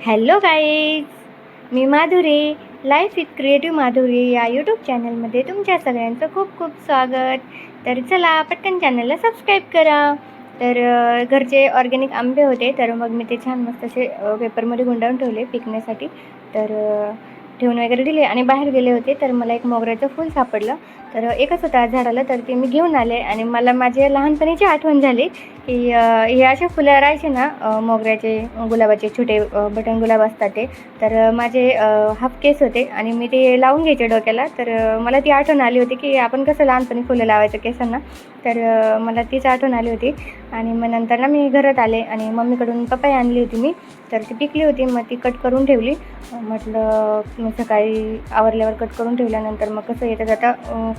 Hello guys, me Madhuri. Life with creative Madhuri या YouTube चॅनलमध्ये तुमच्या सगळ्यांचं खूप खूप स्वागत. तर चला पटकन चॅनलला सबस्क्राईब करा. तर घरचे ऑर्गॅनिक आंबे होते, तर मग मी ते छान मस्त असे पेपरमध्ये गुंडाळून ठेवले पिकण्यासाठी. तर ठेवून वगैरे दिले आणि बाहेर गेले होते, तर मला एक मोगऱ्याचं फूल सापडलं. तर एकच होतं आज झाडाला, तर ते मी घेऊन आले आणि मला माझ्या लहानपणीची आठवण झाली की हे असे फुलं राहायचे ना, मोगऱ्याचे, गुलाबाचे छोटे बटन गुलाब असतात ते. तर माझे हाफ केस होते आणि मी ते लावून घ्यायचे डोक्याला. तर मला ती आठवण आली होती की आपण कसं लहानपणी फुलं लावायचं केसांना. तर मला तीच आठवण आली होती. आणि मग नंतर ना मी घरात आले आणि मम्मीकडून पपई आणली होती मी. तर ती पिकली होती, मग ती कट करून ठेवली. म्हटलं मी सकाळी आवरल्यावर कट करून ठेवल्यानंतर मग कसं येतं जाता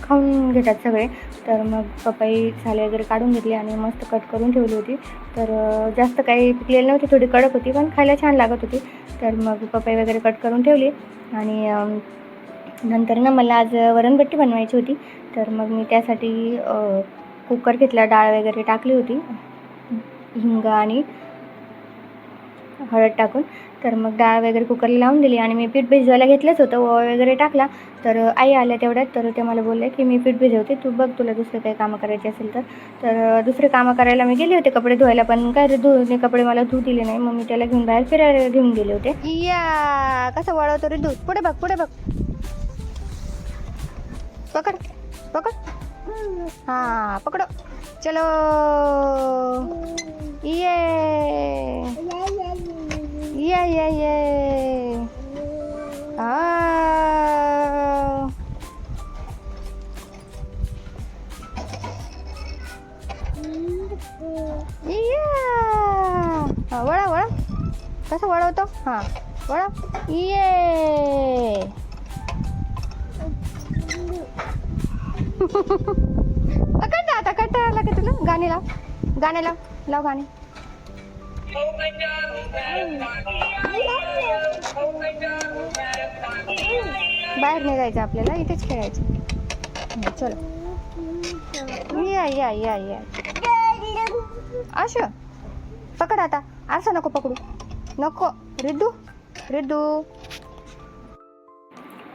खाऊन घेतात सगळे. तर मग पपई साले वगैरे काढून घेतली आणि मस्त कट करून ठेवली होती. तर जास्त काही पिकलेली नव्हती, थोडी कडक होती पण खायला छान लागत होती. तर मग पपई वगैरे कट करून ठेवली आणि नंतर ना मला आज वरणबट्टी बनवायची होती. तर मग मी त्यासाठी कुकर घेतला, डाळ वगैरे टाकली होती, हिंग आणि हळद टाकून. तर मग डाळ वगैरे कुकरला लावून दिली आणि मी पीठ भिजवायला घेतलंच होतं, ओवा वगैरे टाकला. तर आई आल्या तेवढ्यात, तर ते मला बोलले की मी पीठ भिजवते, तू बघ तुला दुसरे काही कामं करायचे असेल तर. तर दुसरे कामं करायला मी गेले होते कपडे धुवायला, पण काय धुणे कपडे मला धुऊ दिले नाही. मग मी त्याला घेऊन बाहेर फिरायला घेऊन गेले होते. या कसं वळवतो रे दूध, पुढे बघ पुढे बघ, पकड पकड, हां पकडो, चलो ये ये ये ये वळा वळा, कसं वळवतो, हां वळा, ये पकड ना आता, कंटाळा आला का तुला. गाणे लाव, गाणे लाव, लाव गाणे. बाहेर नाही जायचं आपल्याला, इथेच खेळायचं. चलो या या या या, असं पकड आता, असं नको पकडू, नको रिद्धू रिद्धू.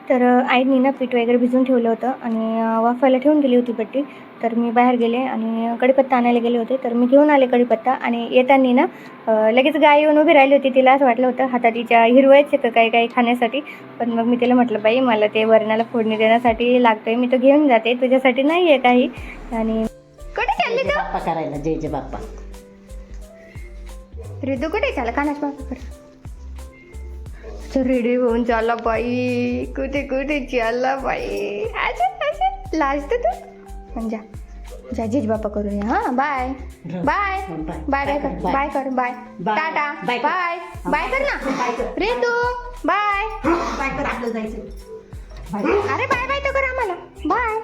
तर आईनी ना पीठ वगैरे भिजवून ठेवलं होतं आणि वाफायला ठेवून दिली होती बट्टी. तर मी बाहेर गेले आणि कढीपत्ता आणायला गेले होते. तर मी घेऊन आले कढीपत्ता आणि येताना ना लगेच गाय येऊन उभी राहिली होती. तिला असं वाटलं होतं हातात तिच्या हिरवायचं का काही काही खाण्यासाठी. पण मग मी तिला म्हटलं, बाई मला ते वरणाला फोडणी देण्यासाठी लागतोय, मी तो घेऊन जाते, तुझ्यासाठी नाही आहे काही. आणि कुठे चालली तू? बाप्पा करायला, जय जय बाप्पा. रिद्धू कुठे चालला? कानाच बाप्पा कर. रेडी होऊन चालला बाई, कुठे कुठे चालला बाई. अच्छा लाजते तू, पण जा जा जीज बापा करून या. हां बाय बाय बाय बाय कर, बाय कर, bye tata, bye bye bye कर ना रिद्धू, बाय बाय कर, आपलं जायचं. अरे बाय बाय तो कर आम्हाला, बाय.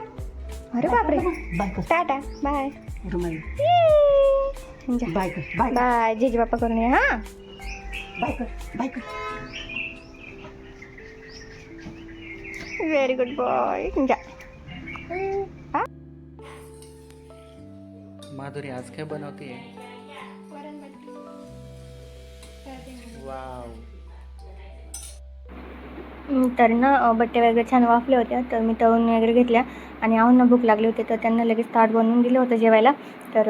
अरे बापरे, बाय कर, टाटा बाय, जा बाय कर, बाय बाय जीज बापा करून या. हां बाय कर, बाय कर. व्हेरी गुड बॉय, जा. माधुरी आज काय बनवते? वाव. तर ना बट्टे वगैरे छान वाफल्या होत्या, तर मी तळून वगैरे घेतल्या आणि आऊंना भूक लागली होती, तर त्यांना लगेच ताट बनवून दिलं होतं जेवायला. तर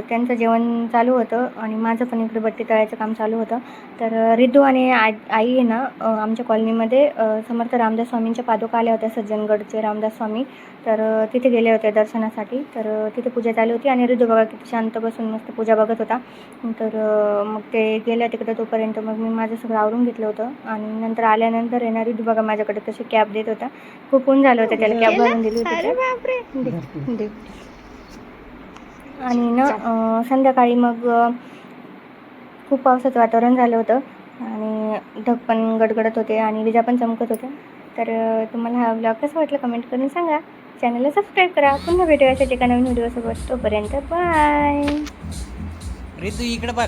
त्यांचं जेवण चालू होतं आणि माझं पण इकडे बट्टी तळायचं काम चालू होतं. तर रिद्धू आणि आई आहे ना, आमच्या कॉलनीमध्ये समर्थ रामदास स्वामींच्या पादुका आल्या होत्या, सज्जनगडचे रामदास स्वामी. तर तिथे गेले होते दर्शनासाठी. तर तिथे पूजा चालू होती आणि रिद्धू बघा किती शांत बसून मस्त पूजा बघत होता. तर मग ते गेल्या तिकडे, तोपर्यंत मग मी माझं सगळं आवरून घेतलं होतं. आणि नंतर आल्यानंतर येणार रिद्धू बघा माझ्याकडे तशी कॅब देत होता. खूप ऊन झालं होतं, त्याला कॅब भरून दिली होती. आणि ना संध्याकाळी मग खूप पावसाचं वातावरण झालं होतं आणि ढग पण गडगडत होते आणि विजा पण चमकत होत्या. तर तुम्हाला हा व्लॉग कसा वाटला कमेंट करून सांगा. चॅनलला सबस्क्राईब करा. पुन्हा भेटूया अशा ठिकाणी नवीन व्हिडिओसोबत. तोपर्यंत बाय. रितू इकडे बघ.